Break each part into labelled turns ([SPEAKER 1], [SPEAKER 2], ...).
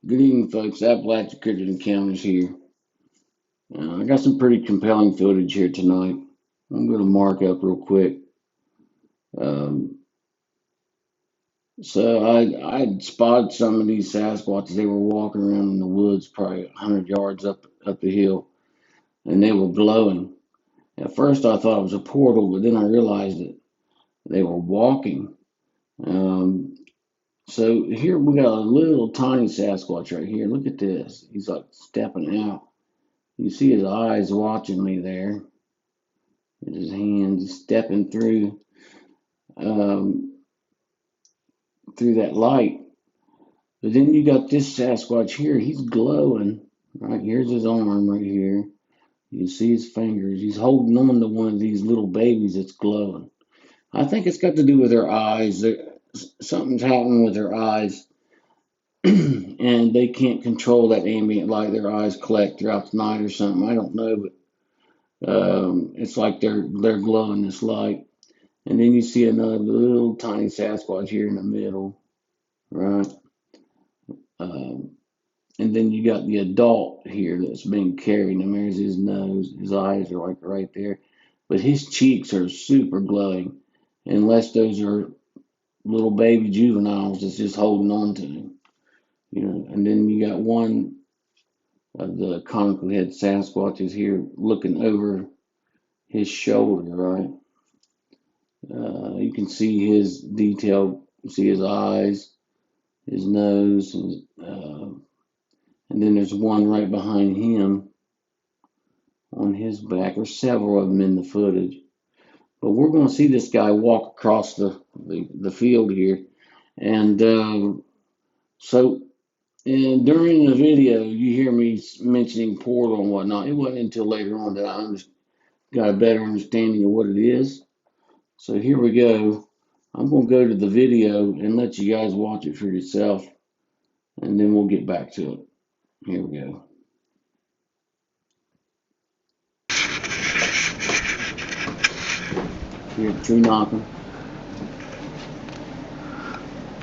[SPEAKER 1] Good evening, folks. Appalachia Cryptid Encounters here. I got some pretty compelling footage here tonight. I'm going to mark up real quick. Um, so I spotted some of these Sasquatches. They were walking around in the woods, probably 100 yards up the hill, and they were glowing. At first, I thought it was a portal, but then I realized that they were walking. Um, so here we got a little tiny Sasquatch right here. Look at this. He's like stepping out. You see his eyes watching me there. And his hands stepping um, through that light. But then you got this Sasquatch here. He's glowing. Right here's his arm right here. You see his fingers. He's holding on to one of these little babies that's glowing. I think it's got to do with their eyes. Something's happening with their eyes, and they can't control that ambient light. Their eyes collect throughout the night or something. I don't know, but it's like they're glowing this light. And then you see another little tiny Sasquatch here in the middle, right? Um, and then you got the adult here that's being carried. And there's his nose. His eyes are like right there. But his cheeks are super glowing, unless those are little baby juveniles that's just holding on to him. And then you got one of the conical head Sasquatches here looking over his shoulder, right? You can see his detail, see his eyes, his nose, and then there's one right behind him on his back. There's several of them in the footage. But we're going to see this guy walk across the field here. And and during the video, you hear me mentioning portal and whatnot. It wasn't until later on that I got a better understanding of what it is. So here we go. I'm going to go to the video and let you guys watch it for yourself, and then we'll get back to it. Here we go. Hear the tree knocking.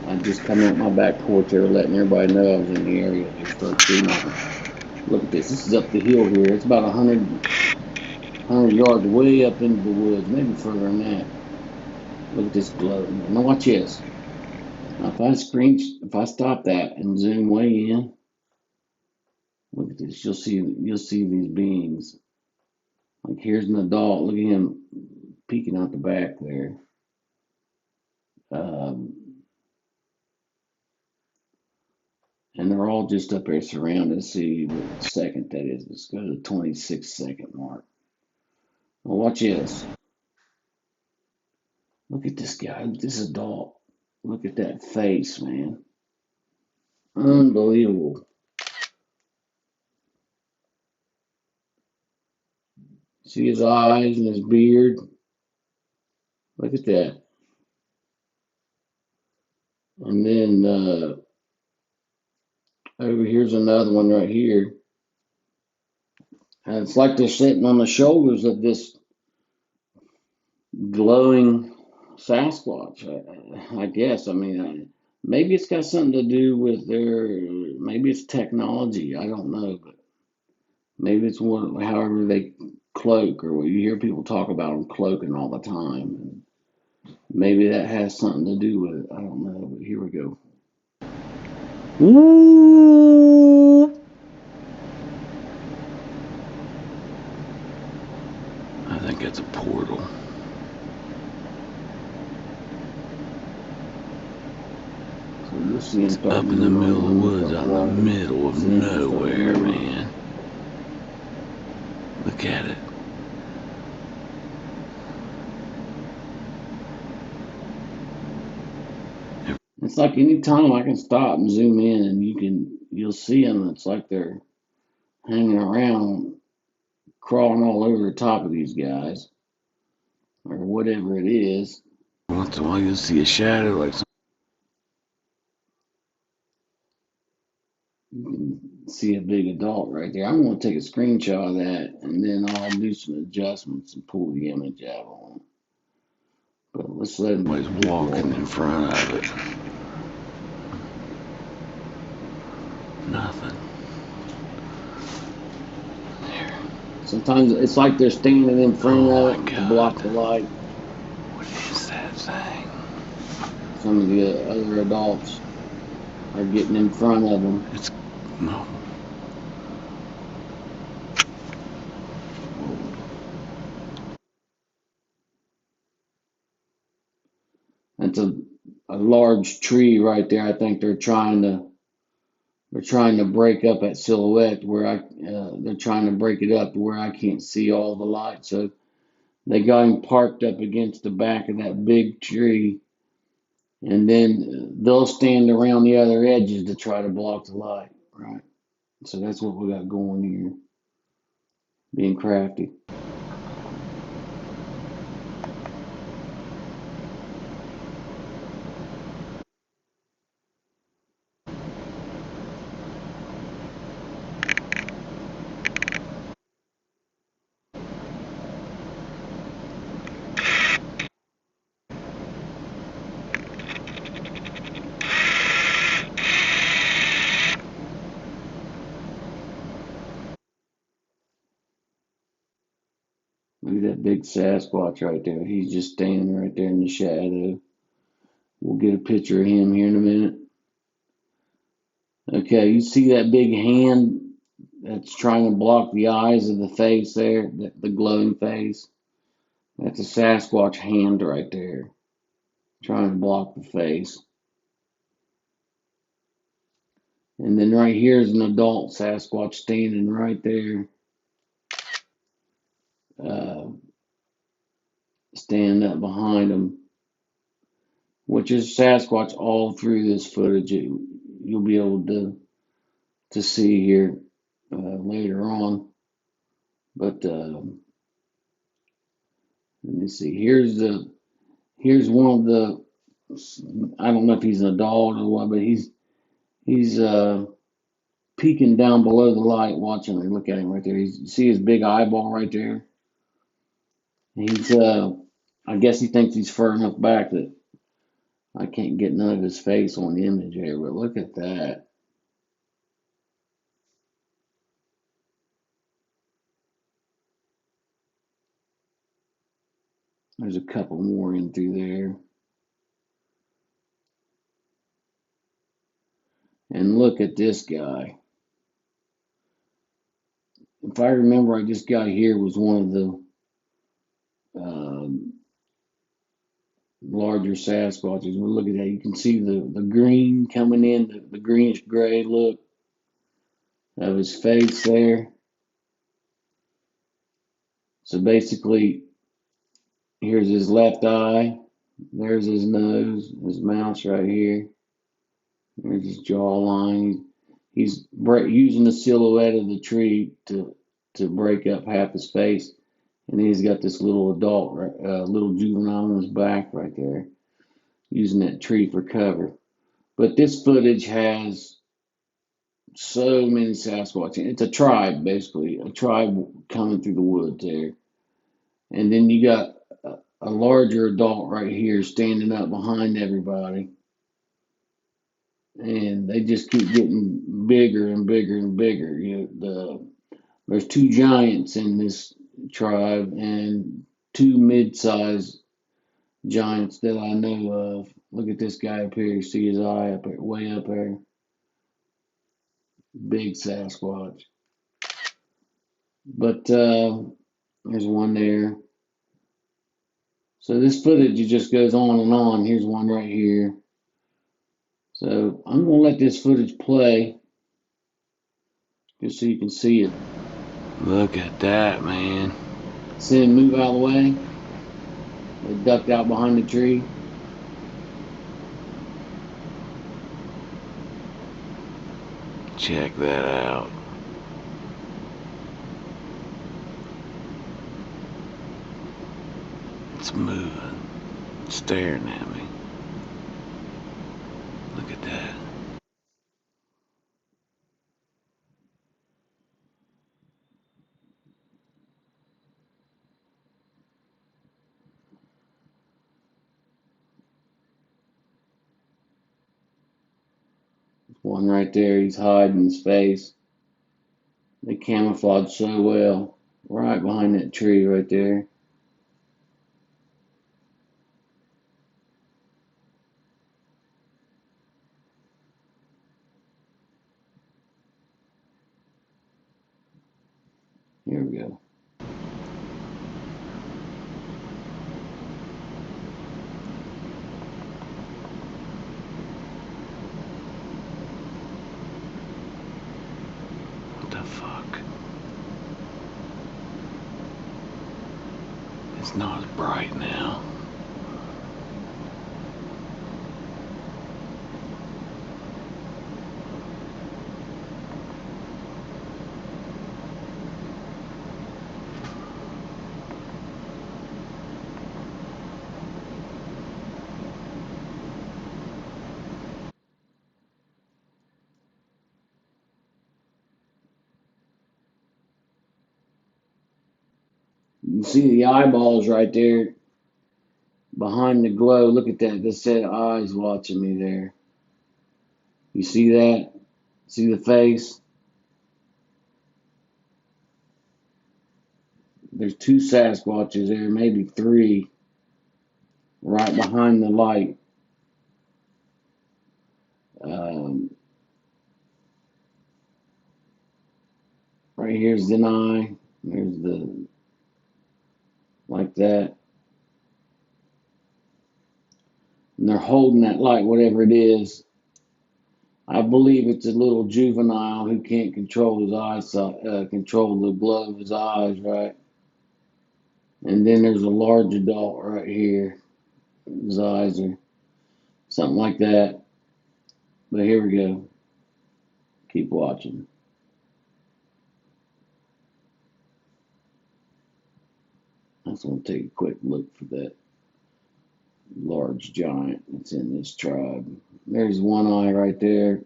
[SPEAKER 1] I just come out my back porch there, letting everybody know I was in the area. They start tree knocking. Look at this. This is up the hill here. It's about 100 yards way up into the woods, maybe further than that. Look at this glow. Now watch this. Now if I stop that and zoom way in, look at this. You'll see these beings. Like here's an adult. Look at him peeking out the back there. Um, and they're all just up there surrounded. Let's see what second that is. Let's go to the 26-second mark. Now watch this. Look at this guy. This adult. Look at that face, man. Unbelievable. See his eyes and his beard. Look at that. And then over here's another one right here. And it's like they're sitting on the shoulders of this glowing Sasquatch, I guess. I mean, maybe it's got something to do with maybe it's technology. I don't know, but maybe it's however they cloak, or you hear people talk about them cloaking all the time. And maybe that has something to do with it. I don't know, but here we go. Ooh. I think it's a portal. So you'll see it's up in the middle of the woods, out in the middle of nowhere, man. Look at it. It's like any time I can stop and zoom in, and you'll see them. It's like they're hanging around, crawling all over the top of these guys, or whatever it is. Once in a while, you'll see a shadow, like you can see a big adult right there. I'm going to take a screenshot of that, and then I'll do some adjustments and pull the image out on it. But let's let him walking in front of it.
[SPEAKER 2] Nothing. There.
[SPEAKER 1] Sometimes it's like they're standing in front
[SPEAKER 2] Oh
[SPEAKER 1] of
[SPEAKER 2] my
[SPEAKER 1] it to
[SPEAKER 2] God.
[SPEAKER 1] block the light.
[SPEAKER 2] What is that thing?
[SPEAKER 1] Some of the other adults are getting in front of them.
[SPEAKER 2] It's no.
[SPEAKER 1] Whoa. That's a large tree right there. I think they're trying to break up that silhouette where they're trying to break it up to where I can't see all the light. So they got him parked up against the back of that big tree, and then they'll stand around the other edges to try to block the light. Right. So that's what we got going here. Being crafty. Look at that big Sasquatch right there. He's just standing right there in the shadow. We'll get a picture of him here in a minute. Okay, you see that big hand that's trying to block the eyes of the face there, the glowing face? That's a Sasquatch hand right there, trying to block the face. And then right here is an adult Sasquatch standing right there, uh, standing up behind him, which is Sasquatch all through this footage. You'll be able to see here later on. But let me see. Here's one of the. I don't know if he's an adult or what, but he's peeking down below the light, watching me. Look at him right there. You see his big eyeball right there. He's I guess he thinks he's far enough back that I can't get none of his face on the image here. But look at that. There's a couple more in through there. And look at this guy. If I remember right, this guy here was one of the larger Sasquatches. But look at that. You can see the green coming in, the greenish gray look of his face there. So basically, here's his left eye. There's his nose, his mouth right here. There's his jawline. He's using the silhouette of the tree to break up half his face. And then he's got this little adult, little juvenile on his back right there, using that tree for cover. But this footage has so many Sasquatch. It's a tribe, basically, a tribe coming through the woods there. And then you got a larger adult right here standing up behind everybody. And they just keep getting bigger and bigger and bigger. There's two giants in this tribe and two mid-sized giants that I know of. Look at this guy up here. You see his eye up there, way up there. Big Sasquatch. But there's one there. So this footage just goes on and on. Here's one right here. So I'm going to let this footage play just so you can see it.
[SPEAKER 2] Look at that, man.
[SPEAKER 1] See him move out of the way. They ducked out behind the tree.
[SPEAKER 2] Check that out. It's moving, staring at me. Look at that.
[SPEAKER 1] One right there, he's hiding his face. They camouflage so well. Right behind that tree right there. Here we go.
[SPEAKER 2] What the fuck? It's not as bright now.
[SPEAKER 1] You can see the eyeballs right there behind the glow. Look at that. This set of eyes watching me there. You see that? See the face? There's two Sasquatches there, maybe three, right behind the light. Right here's an eye. There's the, like that. And they're holding that light, whatever it is. I believe it's a little juvenile who can't control his eyesight, control the glow of his eyes, right? And then there's a large adult right here. His eyes are something like that. But here we go. Keep watching. I just want to take a quick look for that large giant that's in this tribe. There's one eye right there.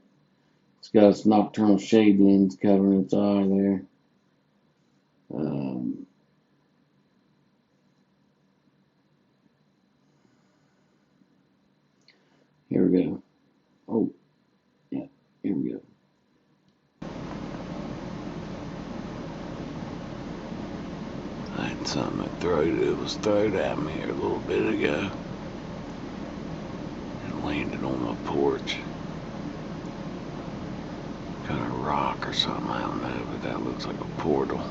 [SPEAKER 1] It's got its nocturnal shade lens covering its eye there. Here we go. Oh, yeah, here we go.
[SPEAKER 2] I had something that was thrown at me a little bit ago. It landed on my porch. Kind of rock or something, I don't know, but that looks like a portal.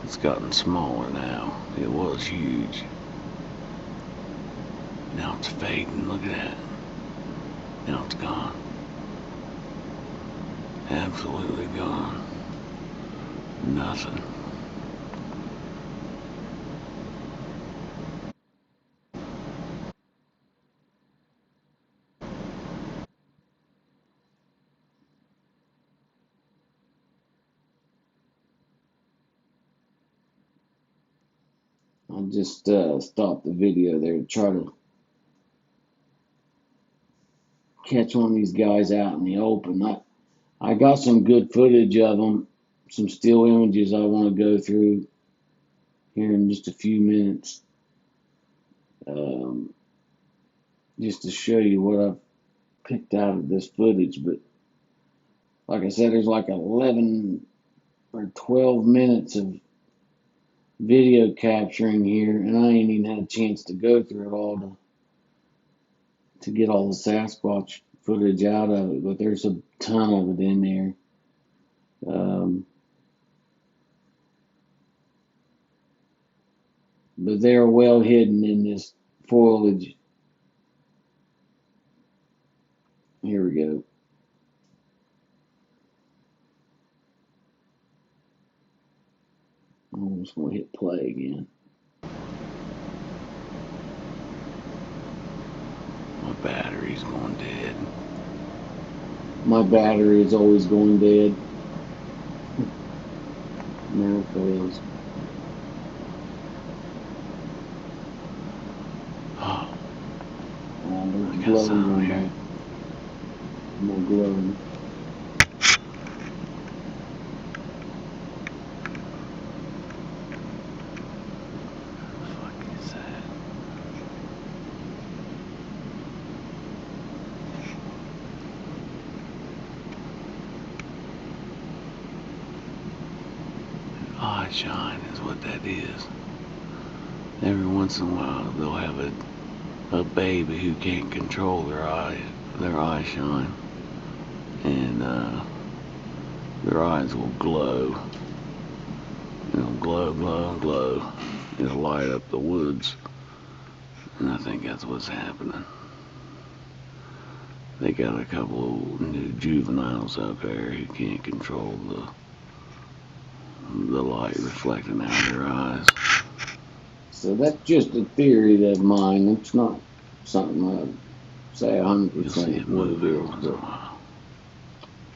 [SPEAKER 2] It's gotten smaller now. It was huge. Now it's fading, look at that. Now it's gone. Absolutely gone. Nothing.
[SPEAKER 1] I'll just stop the video there to try to catch one of these guys out in the open. I got some good footage of them, some still images I want to go through here in just a few minutes, um, just to show you what I've picked out of this footage. But like I said, there's like 11 or 12 minutes of video capturing here, and I ain't even had a chance to go through it all to get all the Sasquatch footage out of it, but there's a ton of it in there. But they're well hidden in this foliage. Here we go. I'm just going to hit play again.
[SPEAKER 2] My battery's going dead.
[SPEAKER 1] My battery is always going dead. Never fails.
[SPEAKER 2] Oh,
[SPEAKER 1] There's
[SPEAKER 2] I got
[SPEAKER 1] glowing
[SPEAKER 2] some
[SPEAKER 1] one
[SPEAKER 2] here.
[SPEAKER 1] back. More glowing.
[SPEAKER 2] What the fuck is that? eye shine is what that is. Every once in a while they'll have a baby who can't control their eye shine, and their eyes will glow. It'll glow, glow, glow. It'll light up the woods, and I think that's what's happening. They got a couple of new juveniles out there who can't control the light reflecting out of their eyes.
[SPEAKER 1] So that's just a theory of mine. It's not something I'd say
[SPEAKER 2] You'll see
[SPEAKER 1] 100%
[SPEAKER 2] it
[SPEAKER 1] what it
[SPEAKER 2] move every
[SPEAKER 1] is,
[SPEAKER 2] once in a
[SPEAKER 1] but
[SPEAKER 2] while.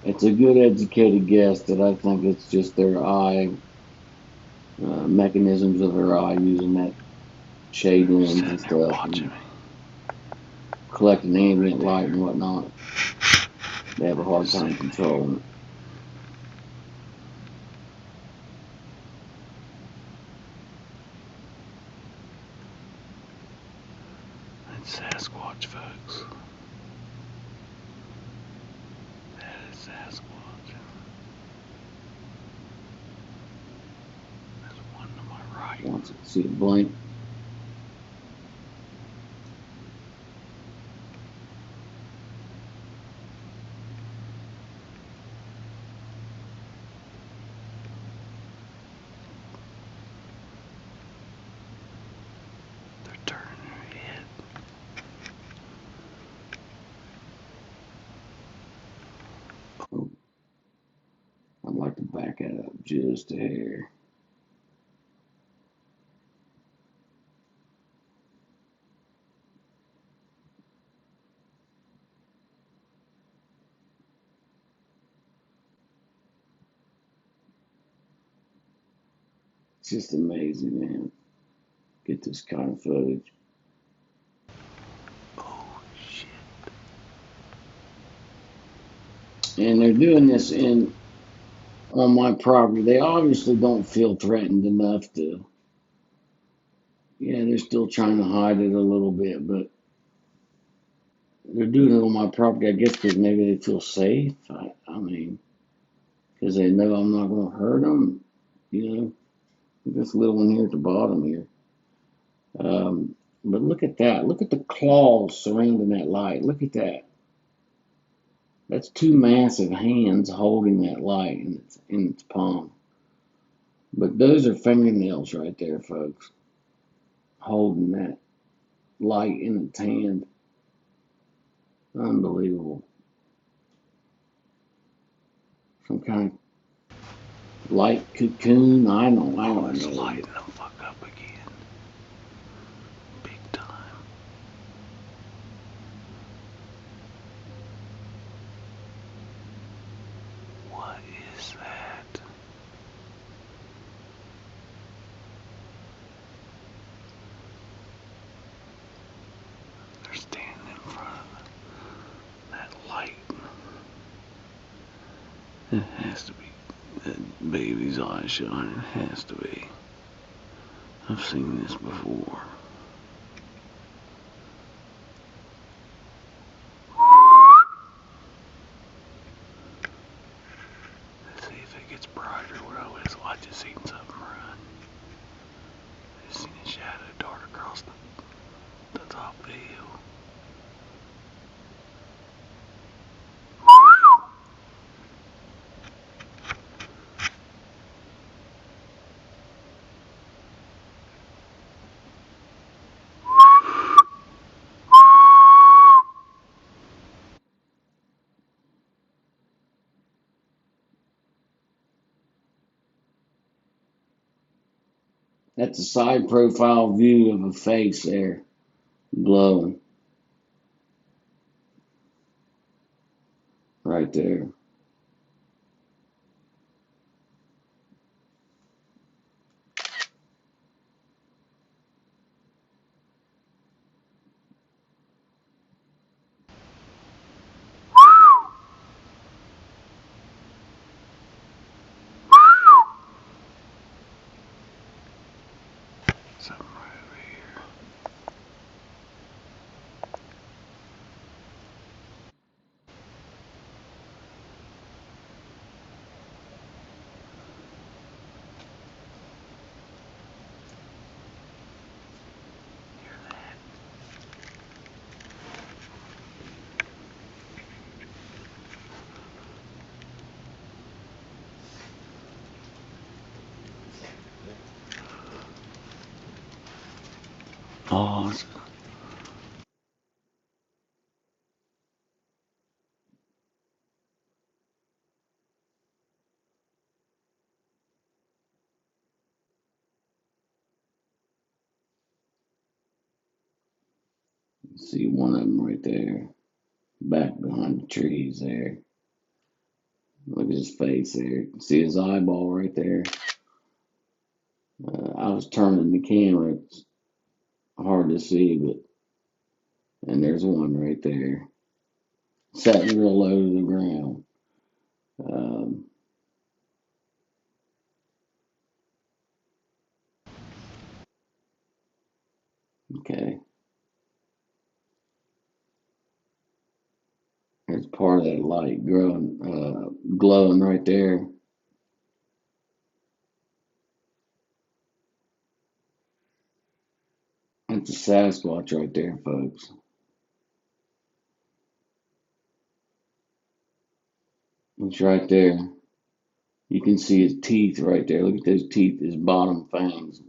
[SPEAKER 1] it's a good educated guess that I think it's just their eye mechanisms of their eye using that shade
[SPEAKER 2] They're
[SPEAKER 1] lens and
[SPEAKER 2] sitting there
[SPEAKER 1] stuff
[SPEAKER 2] watching
[SPEAKER 1] and
[SPEAKER 2] me.
[SPEAKER 1] collecting
[SPEAKER 2] Right
[SPEAKER 1] ambient light
[SPEAKER 2] there.
[SPEAKER 1] and whatnot. They have a
[SPEAKER 2] They're
[SPEAKER 1] hard
[SPEAKER 2] just
[SPEAKER 1] time
[SPEAKER 2] sitting there.
[SPEAKER 1] controlling it.
[SPEAKER 2] That's Sasquatch, folks. That is Sasquatch. There's one to my right.
[SPEAKER 1] Once I see it blink.
[SPEAKER 2] They're turning their head.
[SPEAKER 1] Oh, I'd like to back it up just a hair. It's just amazing, man. Get this kind of footage.
[SPEAKER 2] Oh, shit.
[SPEAKER 1] And they're doing this on my property. They obviously don't feel threatened enough to. Yeah, they're still trying to hide it a little bit, but they're doing it on my property. I guess because maybe they feel safe. I mean, because they know I'm not going to hurt them. You know, this little one here at the bottom here. But look at that. Look at the claws surrounding that light. Look at that. That's two massive hands holding that light in its palm. But those are fingernails right there, folks, holding that light in its hand. Unbelievable. Some kind of light cocoon. I
[SPEAKER 2] Oh,
[SPEAKER 1] don't
[SPEAKER 2] it's
[SPEAKER 1] know.
[SPEAKER 2] lighting
[SPEAKER 1] But
[SPEAKER 2] the fuck up again. Big time. What is that? They're standing in front of that light. It has to be that baby's eye shine. It has to be. I've seen this before. Let's see if it gets brighter. What I just seen something run. I just seen a shadow dart across the top of the hill.
[SPEAKER 1] that's a side profile view of a face there, glowing right there.
[SPEAKER 2] Something right over here.
[SPEAKER 1] See one of them right there, back behind the trees there. Look at his face there. See his eyeball right there. I was turning the camera. It's hard to see, but and there's one right there, sitting real low to the ground. Um, okay, there's part of that light growing, glowing right there. That's a Sasquatch right there, folks. It's right there. You can see his teeth right there. Look at those teeth, his bottom fangs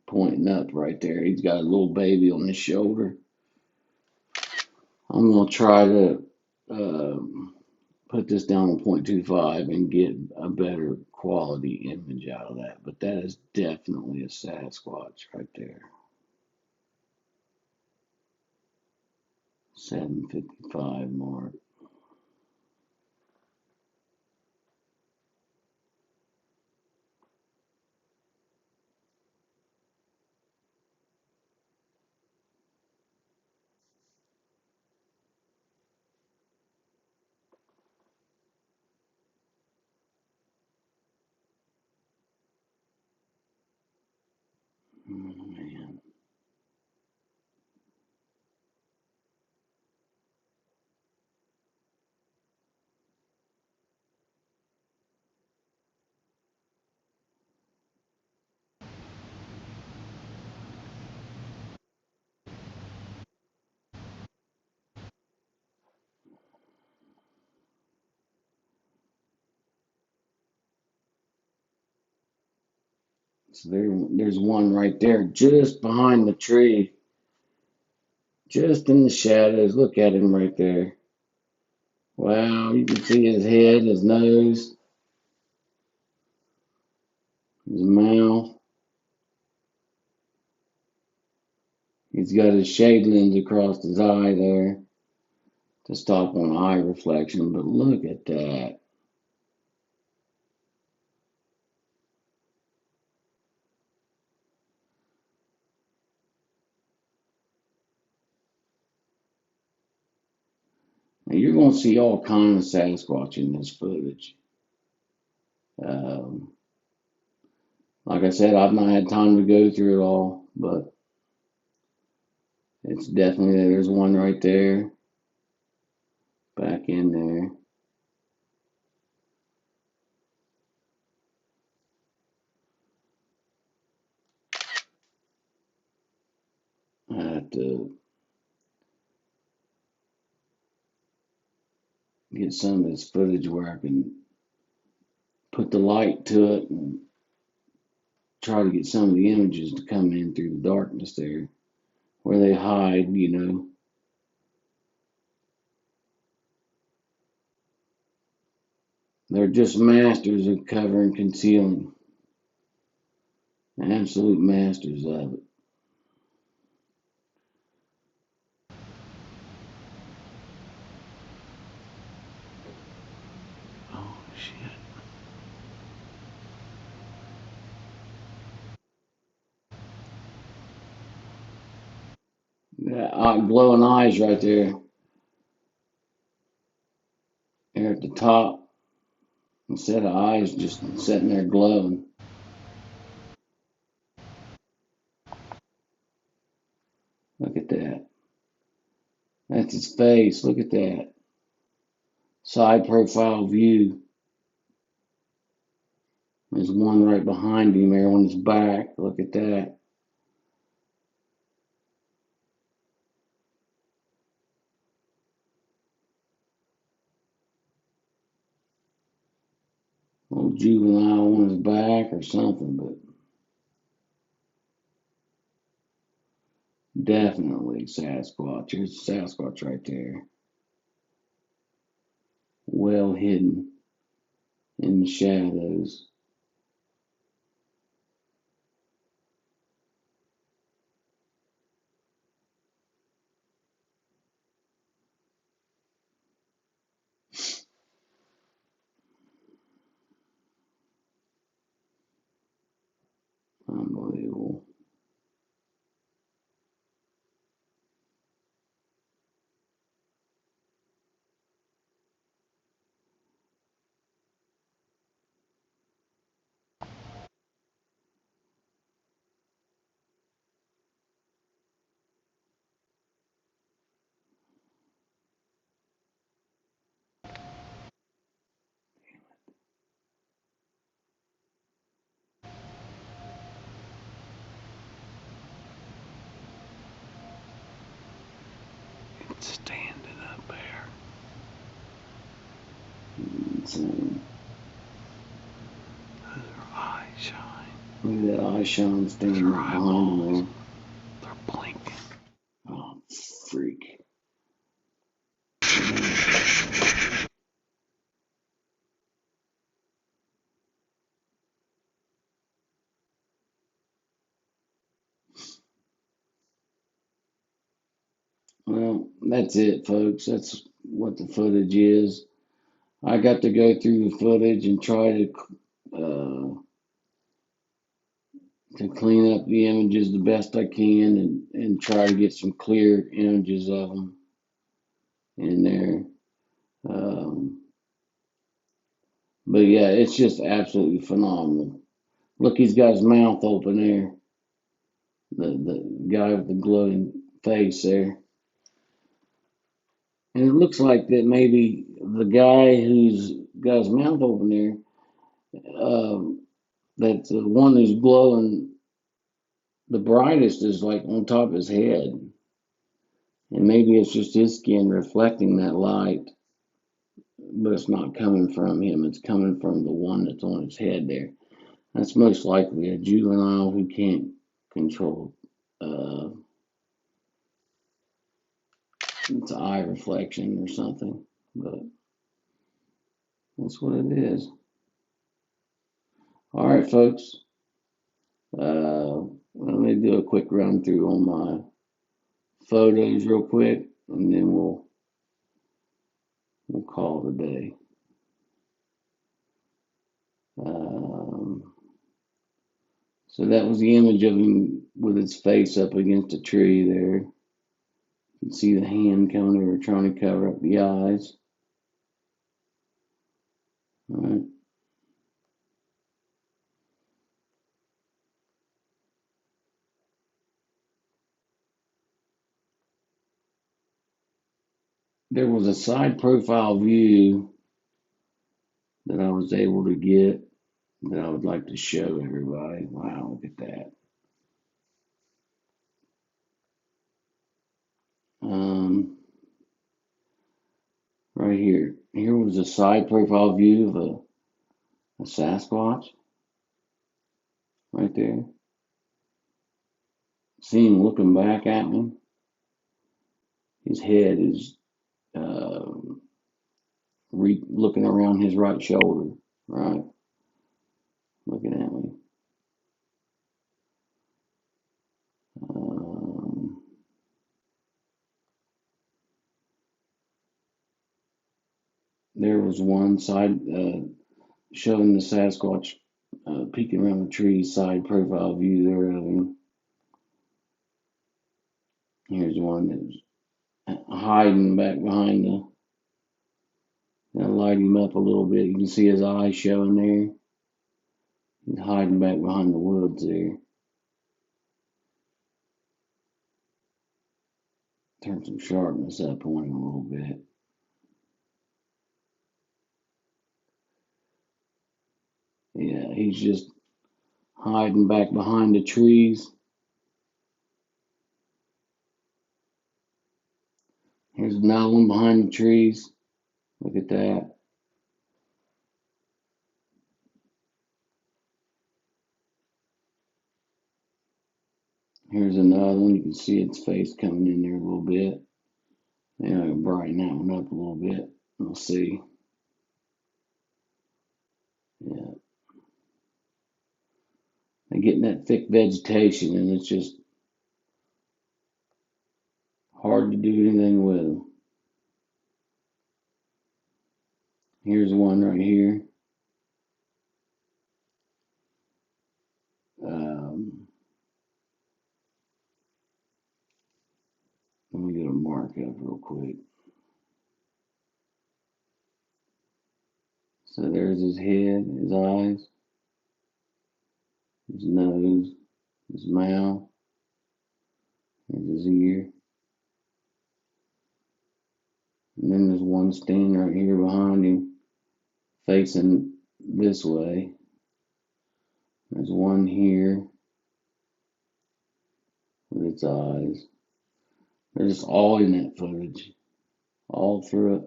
[SPEAKER 1] pointing up right there. He's got a little baby on his shoulder. I'm gonna try to uh, put this down on 0.25 and get a better quality image out of that. But that is definitely a Sasquatch right there. 755 mark. Oh, man. So there's one right there just behind the tree, just in the shadows. Look at him right there. Wow, you can see his head, his nose, his mouth. He's got his shade lens across his eye there to stop on eye reflection. But look at that. Now you're going to see all kinds of Sasquatch in this footage. Um, like I said, I've not had time to go through it all, but it's definitely there's one right there, back in there. I have to get some of this footage where I can put the light to it and try to get some of the images to come in through the darkness there, where they hide, you know. They're just masters of cover and concealing. Absolute masters of it.
[SPEAKER 2] Oh, shit.
[SPEAKER 1] That glowing eyes right there. They're at the top. Instead of eyes just sitting there glowing. Look at that. That's his face. Look at that. Side profile view. There's one right behind him there on his back. Look at that. Little juvenile on his back or something, but definitely Sasquatch. There's Sasquatch right there. Well hidden in the shadows. Unbelievable.
[SPEAKER 2] It's standing up there.
[SPEAKER 1] Insane.
[SPEAKER 2] Her eyes shine.
[SPEAKER 1] Look at that eye shine standing
[SPEAKER 2] Her
[SPEAKER 1] right behind him there.
[SPEAKER 2] They're blinking.
[SPEAKER 1] Oh, freak. Well, that's it, folks. That's what the footage is. I got to go through the footage and try to clean up the images the best I can and try to get some clear images of them in there. But yeah, it's just absolutely phenomenal. Look, he's got his mouth open there. The guy with the glowing face there. And it looks like that maybe the guy who's got his mouth open there, that the one who's glowing the brightest is like on top of his head. And maybe it's just his skin reflecting that light, but it's not coming from him. It's coming from the one that's on his head there. That's most likely a juvenile who can't control uh, its eye reflection or something. But that's what it is. All right, folks. Let me do a quick run through on my photos real quick, and then we'll call it a day. Um, so that was the image of him with his face up against a tree there. You can see the hand coming over trying to cover up the eyes. All right. There was a side profile view that I was able to get that I would like to show everybody. Wow, look at that. Right here. Here was a side profile view of a Sasquatch right there. See him looking back at me. His head is uh, looking around his right shoulder, right? Looking at me. Um, there was one side showing the Sasquatch peeking around the tree, side profile view there of him. Here's one that was hiding back behind the. I'll light him up a little bit. You can see his eyes showing there. He's hiding back behind the woods there. Turn some sharpness up on him a little bit. Yeah, he's just hiding back behind the trees. Here's another one behind the trees. Look at that. Here's another one. You can see its face coming in there a little bit. Maybe I can brighten that one up a little bit. We'll see. Yeah. They're getting that thick vegetation, and it's just hard to do anything with them. Here's one right here. quick. So there's his head, his eyes, his nose, his mouth, and his ear. And then there's one standing right here behind him, facing this way. There's one here with its eyes. They're just all in that footage, all through it.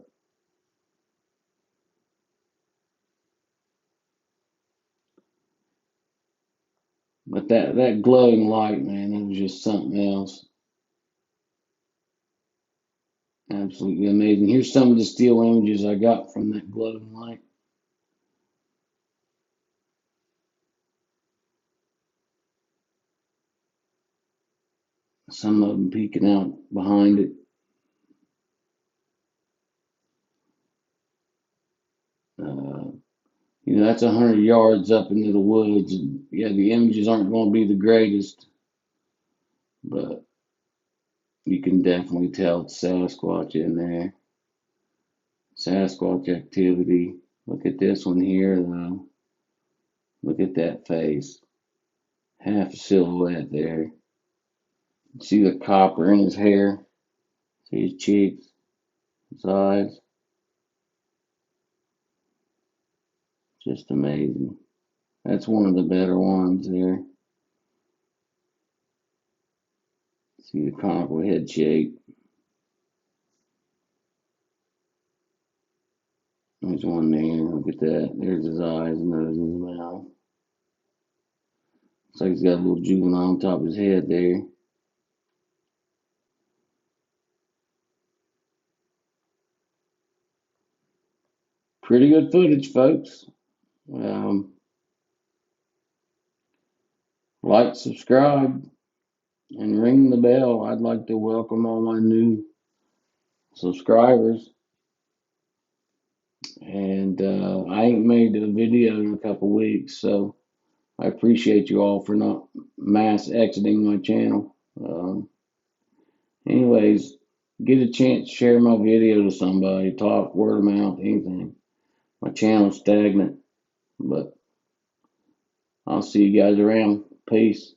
[SPEAKER 1] But that glowing light, man, it was just something else. Absolutely amazing. Here's some of the still images I got from that glowing light. Some of them peeking out behind it. Uh, that's 100 yards up into the woods. And yeah, the images aren't going to be the greatest, but you can definitely tell it's Sasquatch in there. Sasquatch activity. Look at this one here, though. Look at that face. Half a silhouette there. See the copper in his hair. See his cheeks, his eyes. Just amazing. That's one of the better ones there. See the conical head shape. There's one there. Look at that. There's his eyes, nose, and his mouth. Looks like he's got a little juvenile on top of his head there. Pretty good footage, folks. Like, subscribe, and ring the bell. I'd like to welcome all my new subscribers. And I ain't made a video in a couple weeks, so I appreciate you all for not mass exiting my channel. Anyways, get a chance to share my video to somebody, talk, word of mouth, anything. My channel's stagnant, but I'll see you guys around. Peace.